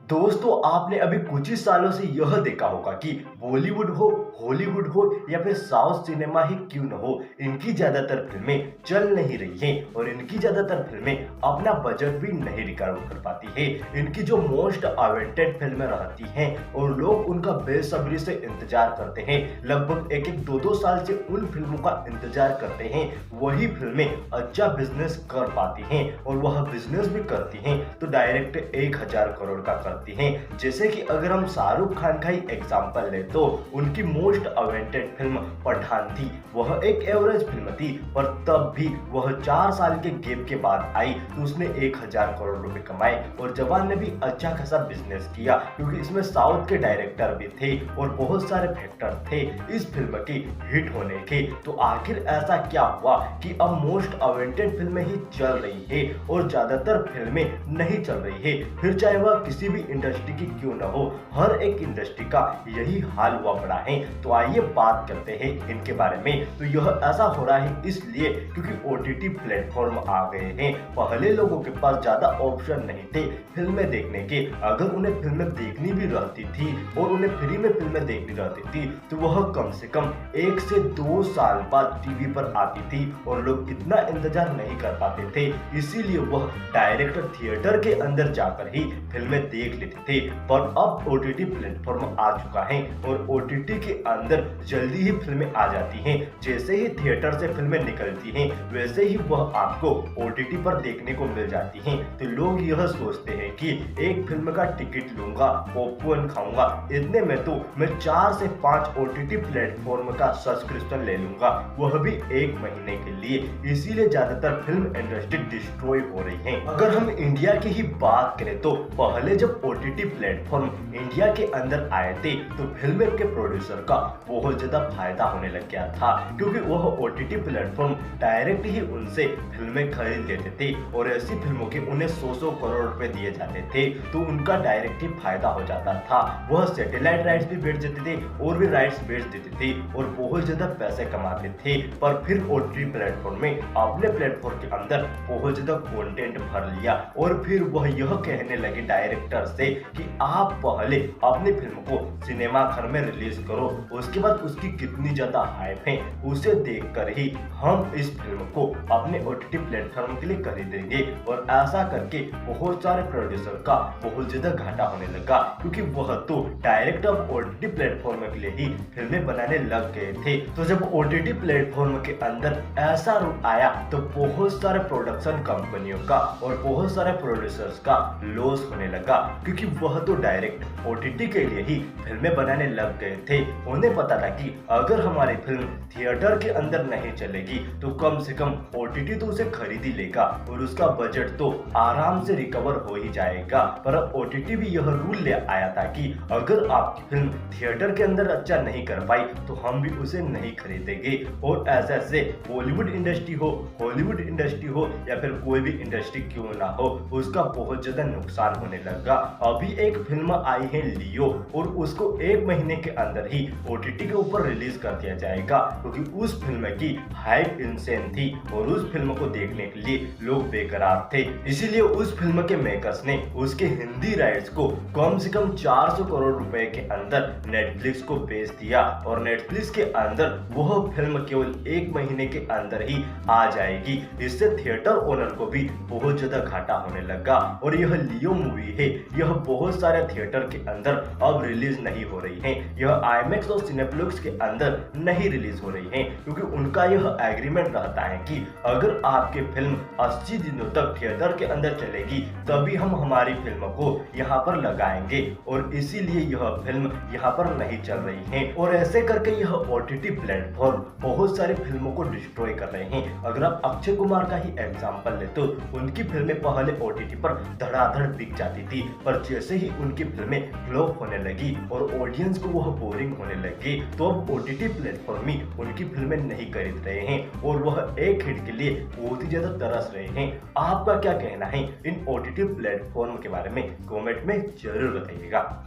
दोस्तों आपने अभी कुछ ही सालों से यह देखा होगा कि बॉलीवुड हो, हॉलीवुड हो या फिर साउथ सिनेमा ही क्यों न हो, इनकी ज्यादातर फिल्में चल नहीं रही हैं और इनकी ज्यादातर फिल्में अपना बजट भी नहीं रिकवर कर पाती है। इनकी जो मोस्ट अवेंटेड फिल्में रहती हैं और लोग उनका बेसब्री से इंतजार करते हैं, लगभग एक एक दो दो साल से उन फिल्मों का इंतजार करते हैं, वही फिल्में अच्छा बिजनेस कर पाती हैं और वह बिजनेस भी करती हैं तो डायरेक्ट 1000 करोड़ का करती हैं। जैसे कि अगर हम शाहरुख खान का ही एग्जांपल ले तो उनकी मोस्ट अवेंटेड फिल्म पठान थी। वह एक एवरेज फिल्म थी पर तब भी वह 4 साल के गैप के बाद आई तो उसने 1000 करोड़ रुपए कमाए और जवान ने भी अच्छा खासा बिजनेस किया क्योंकि इसमें साउथ के डायरेक्टर भी थे और बहुत सारे फैक्टर थे इस फिल्म की हिट होने के। तो आखिर ऐसा क्या हुआ कि अब मोस्ट अवेंटेड फिल्में ही चल रही है और ज्यादातर फिल्में नहीं चल रही है, फिर चाहे वह किसी भी इंडस्ट्री की क्यों न हो, हर एक इंडस्ट्री का यही हाल हुआ पड़ा है। तो आइए बात करते हैं इनके बारे में। तो यह ऐसा हो रहा है इसलिए क्योंकि ओटीटी प्लेटफॉर्म आ गए हैं। पहले लोगों के पास ज्यादा ऑप्शन नहीं थे फिल्में देखने के। अगर उन्हें फिल्में देखनी भी रहती थी और उन्हें फ्री में फिल्में देखनी रहती थी तो वह कम से कम 1 से 2 साल बाद टीवी पर आती थी और लोग इतना इंतजार नहीं कर पाते थे, इसीलिए वह डायरेक्ट थिएटर के अंदर जाकर ही फिल्में देख लेते थे। पर अब ओटीटी प्लेटफॉर्म आ चुका है और ओटीटी के अंदर जल्दी ही फिल्में आ जाती हैं। जैसे ही थिएटर से फिल्में निकलती हैं वैसे ही वह आपको ओटीटी पर देखने को मिल जाती हैं। तो लोग यह सोचते हैं कि एक फिल्म का टिकट लूंगा, पॉपकॉर्न खाऊंगा, इतने में तो मैं 4 से 5 ओटीटी प्लेटफॉर्म का सब्सक्रिप्शन ले लूंगा, वह भी 1 महीने के लिए। इसीलिए ज्यादातर फिल्म इंडस्ट्री डिस्ट्रॉय हो रही है। अगर हम इंडिया की ही बात करें तो पहले जब ओटीटी प्लेटफॉर्म इंडिया के अंदर आए थे तो फिल्म के प्रोड्यूसर का बहुत ज्यादा फायदा होने लग गया था क्योंकि वह ओटीटी प्लेटफॉर्म डायरेक्ट ही उनसे फिल्में खरीद लेते थे और ऐसी फिल्मों के उन्हें 100 करोड़ रुपए दिए जाते थे तो उनका डायरेक्ट ही फायदा हो जाता था। वह सैटेलाइट राइट्स भी बेच देते थे और भी राइट्स बेच देते थे और बहुत ज्यादा पैसे कमाते थे। पर फिर ओटीटी प्लेटफॉर्म में अपने प्लेटफॉर्म के अंदर बहुत ज्यादा कंटेंट भर लिया और फिर वह यह कहने लगे डायरेक्टर से कि आप पहले अपनी फिल्म को सिनेमा घर में रिलीज करो, उसके बाद उसकी कितनी ज्यादा हाइप है उसे देखकर ही हम इस फिल्म को अपने ओटीटी प्लेटफॉर्म के लिए खरीदेंगे। और ऐसा करके बहुत सारे प्रोड्यूसर का बहुत ज्यादा घाटा होने लगा क्योंकि वह तो डायरेक्ट अब ओटीटी प्लेटफॉर्म के लिए ही फिल्में बनाने लग गए थे। तो जब ओटीटी प्लेटफॉर्म के अंदर ऐसा रूप आया तो बहुत सारे प्रोडक्शन कंपनियों का और बहुत सारे प्रोड्यूसर्स का लॉस होने लगा क्योंकि वह तो डायरेक्ट ओटीटी के लिए ही फिल्में बनाने लग गए थे। उन्हें पता था कि अगर हमारी फिल्म थिएटर के अंदर नहीं चलेगी तो कम से कम ओटीटी तो उसे खरीद ही लेगा और उसका बजट तो आराम से रिकवर हो ही जाएगा। पर अब ओटीटी भी यह रूल ले आया था कि अगर आपकी फिल्म थिएटर के अंदर अच्छा नहीं कर पाई तो हम भी उसे नहीं खरीदेंगे। और ऐसे बॉलीवुड इंडस्ट्री हो, हॉलीवुड इंडस्ट्री हो या फिर कोई भी इंडस्ट्री क्यों ना हो, उसका बहुत ज्यादा नुकसान होने लगा। अभी एक फिल्म आई है लियो और उसको 1 महीने के अंदर ही ओटीटी के ऊपर रिलीज कर दिया जाएगा क्योंकि उस फिल्म की हाइप इंसेन थी और उस फिल्म को देखने के लिए लोग बेकरार थे। इसीलिए उस फिल्म के मेकर्स ने उसके हिंदी राइट्स को कम से कम 400 करोड़ रुपए के अंदर नेटफ्लिक्स को बेच दिया और नेटफ्लिक्स के अंदर वह फिल्म केवल 1 महीने के अंदर ही आ जाएगी। इससे थिएटर ओनर को भी बहुत ज्यादा घाटा होने लगा। और यह लियो मूवी है, यह बहुत सारे थिएटर के अंदर अब रिलीज नहीं हो रही है। यह आईमैक्स और सिनेप्लेक्स के अंदर नहीं रिलीज हो रही है क्योंकि उनका यह एग्रीमेंट रहता है कि अगर आपकी फिल्म 80 दिनों तक थिएटर के अंदर चलेगी तभी हम हमारी फिल्म को यहाँ पर लगाएंगे और इसीलिए यह फिल्म यहाँ पर नहीं चल रही है। और ऐसे करके यह ओटीटी प्लेटफॉर्म बहुत सारी फिल्मों को डिस्ट्रॉय कर रहे हैं। अगर आप अक्षय कुमार का ही एग्जांपल ले तो उनकी फिल्में पहले ओटीटी पर धड़ाधड़ बिक जाती थी पर जैसे ही उनकी फिल्में फ्लॉप होने लगी और ऑडियंस को वह बोरिंग होने लगी तो अब ओटीटी प्लेटफॉर्म ही उनकी फिल्में नहीं खरीद रहे हैं और वह एक हिट के लिए बहुत ही ज्यादा तरस रहे हैं। आपका क्या कहना है इन ओटीटी प्लेटफॉर्म के बारे में? कमेंट में जरूर बताइएगा।